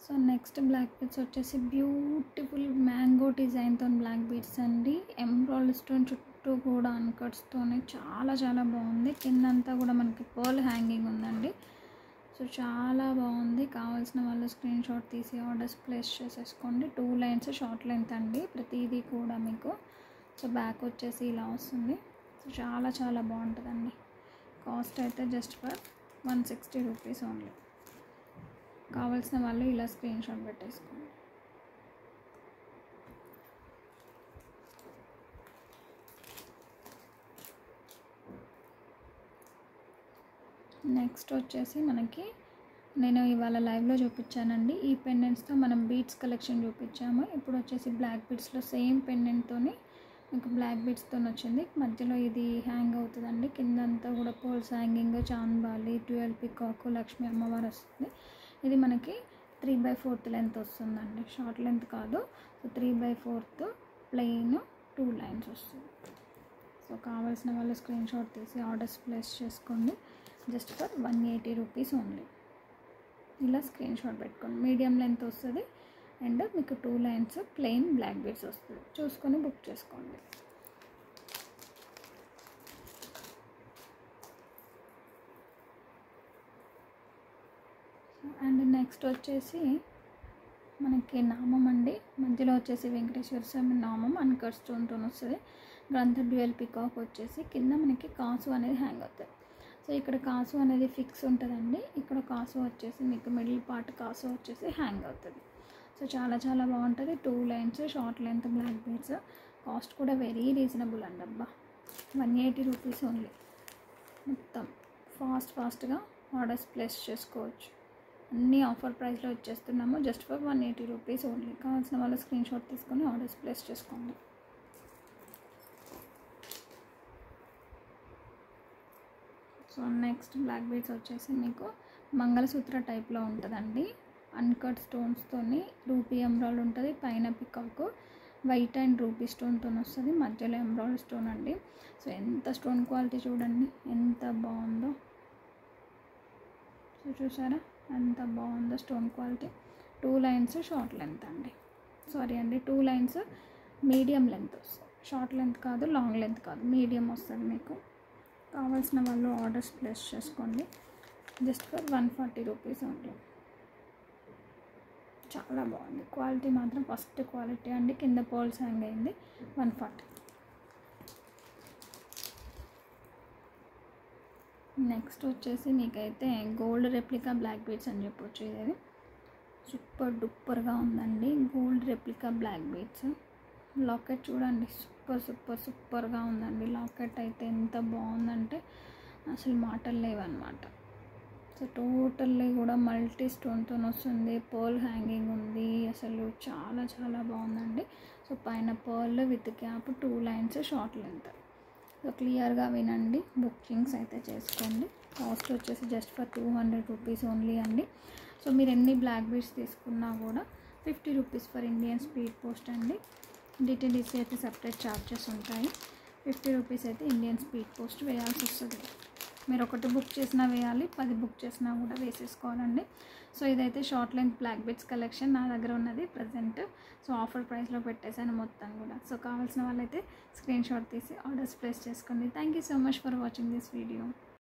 So next black beads వచ్చేసి beautiful mango డిజైన్తో black beads అండి. ఎమరాల్డ్ స్టోన్ చుట్టూ కూడా అన్కట్స్తోనే చాలా చాలా బాగుంది. కిందంతా కూడా మనకి పర్ల్ హ్యాంగింగ్ ఉందండి. సో చాలా బాగుంది. కావాల్సిన వాళ్ళు స్క్రీన్ షాట్ తీసి ఆర్డర్స్ ప్లేస్ చేసేసుకోండి. 2 లైన్స్ షార్ట్ లెంత్ అండి ప్రతిదీ కూడా మీకు. సో బ్యాక్ వచ్చేసి ఇలా వస్తుంది. సో చాలా చాలా బాగుంటుందండి. కాస్ట్ అయితే జస్ట్ ఫర్ 160 రూపీస్ ఓన్లీ. కావాల్సిన వాళ్ళు ఇలా స్క్రీన్ షాట్ పెట్టేసుకోండి. నెక్స్ట్ వచ్చేసి మనకి నేను ఇవాళ లైవ్లో చూపించానండి. ఈ పెండెంట్స్తో మనం బీడ్స్ కలెక్షన్ చూపించాము. ఇప్పుడు వచ్చేసి బ్లాక్ బీడ్స్లో సేమ్ పెండెంట్తో మీకు బ్లాక్ బీడ్స్తో వచ్చింది. మధ్యలో ఇది హ్యాంగ్ అవుతుందండి. కిందంతా కూడా poles hanging, chandbali, dual peacock, Lakshmi అమ్మవారు వస్తుంది. ఇది మనకి 3/4 లెంత్ వస్తుందండి. షార్ట్ లెంత్ కాదు. సో 3/4 ప్లెయిన్ 2 లైన్స్ వస్తుంది. సో కావాల్సిన వాళ్ళు స్క్రీన్ షాట్ తీసి ఆర్డర్స్ ప్లేస్ చేసుకోండి. Just for 180 rupees only. ఇలా స్క్రీన్ షాట్ పెట్టుకోండి. మీడియం లెంత్ వస్తుంది అండ్ మీకు 2 లైన్స్ ప్లెయిన్ బ్లాక్ బీడ్స్ వస్తుంది. చూసుకొని బుక్ చేసుకోండి. అండ్ నెక్స్ట్ వచ్చేసి మనకి నామం అండి. మధ్యలో వచ్చేసి వెంకటేశ్వర స్వామి నామం అన్కట్ స్టోన్తో వస్తుంది. గ్రంథ డ్యూయల్ పికాక్ వచ్చేసి కింద మనకి కాసు అనేది హ్యాంగ్ అవుతుంది. సో ఇక్కడ కాసు అనేది ఫిక్స్ ఉంటుందండి. ఇక్కడ కాసు వచ్చేసి మీకు మిడిల్ పార్ట్ కాసు వచ్చేసి హ్యాంగ్ అవుతుంది. సో చాలా చాలా బాగుంటుంది. 2 lines short length black beads. Cost కూడా వెరీ రీజనబుల్ అండి. అబ్బా 180 రూపీస్ ఓన్లీ. మొత్తం ఫాస్ట్గా ఆర్డర్స్ ప్లేస్ చేసుకోవచ్చు. అన్నీ ఆఫర్ ప్రైస్లో వచ్చేస్తున్నాము. Just for 180 rupees only. కావాల్సిన వాళ్ళు స్క్రీన్ షాట్ తీసుకొని ఆర్డర్స్ ప్లేస్ చేసుకోండి. సో నెక్స్ట్ బ్లాక్ బీడ్స్ వచ్చేసి మీకు మంగళసూత్ర టైప్లో ఉంటుందండి. అన్కట్ స్టోన్స్తోని రూపీ ఎమరాల్డ్ ఉంటుంది. పైన పికాక్ వైట్ అండ్ రూపీ స్టోన్తో వస్తుంది. మధ్యలో ఎమరాల్డ్ స్టోన్ అండి. సో ఎంత స్టోన్ క్వాలిటీ చూడండి ఎంత బాగుందో. సో చూసారా ఎంత బాగుందో stone quality. 2 lines short length అండి. సారీ అండి 2 లైన్స్ మీడియం లెంత్ వస్తుంది. షార్ట్ లెంత్ కాదు, లాంగ్ లెంత్ కాదు, మీడియం వస్తుంది మీకు. కావాల్సిన వాళ్ళు ఆర్డర్స్ ప్లేస్ చేసుకోండి. Just for 140 rupees only. చాలా బాగుంది. క్వాలిటీ మాత్రం ఫస్ట్ క్వాలిటీ అండి. కింద పోల్స్ హ్యాంగ్ అయింది. 140. నెక్స్ట్ వచ్చేసి మీకైతే గోల్డ్ రెప్లికా బ్లాక్ బీడ్స్ అని చెప్పొచ్చు. ఇది సూపర్ డూపర్గా ఉందండి. Gold replica black beads. Locket చూడండి సూపర్గా ఉందండి. లాకెట్ అయితే ఎంత బాగుందంటే అసలు మాటలు లేవన్నమాట. సో టోటల్లీ కూడా మల్టీ స్టోన్తో వస్తుంది. పర్ల్ హ్యాంగింగ్ ఉంది. అసలు చాలా చాలా బాగుందండి. సో పైన pearl with cap 2 lines short length. So క్లియర్గా వినండి. బుకింగ్స్ అయితే చేసుకోండి. కాస్ట్ వచ్చేసి జస్ట్ ఫర్ 200 రూపీస్ ఓన్లీ అండి. సో మీరు ఎన్ని బ్లాక్ బీడ్స్ తీసుకున్నా కూడా 50 rupees for Indian speed post అండి. డిటిడిసి అయితే సపరేట్ ఛార్జెస్ ఉంటాయి. 50 రూపీస్ అయితే ఇండియన్ స్పీడ్ పోస్ట్ వేయాల్సి వస్తుంది. మీరు ఒకటి బుక్ చేసినా వేయాలి, 10 బుక్ చేసినా కూడా వేసేసుకోవాలండి. సో ఇదైతే short length black beads collection నా దగ్గర ఉన్నది ప్రజెంట్. సో ఆఫర్ ప్రైస్లో పెట్టేశాను మొత్తం కూడా. సో కావాల్సిన వాళ్ళైతే స్క్రీన్ షాట్ తీసి ఆర్డర్స్ ప్లేస్ చేసుకోండి. Thank you so much for watching this video.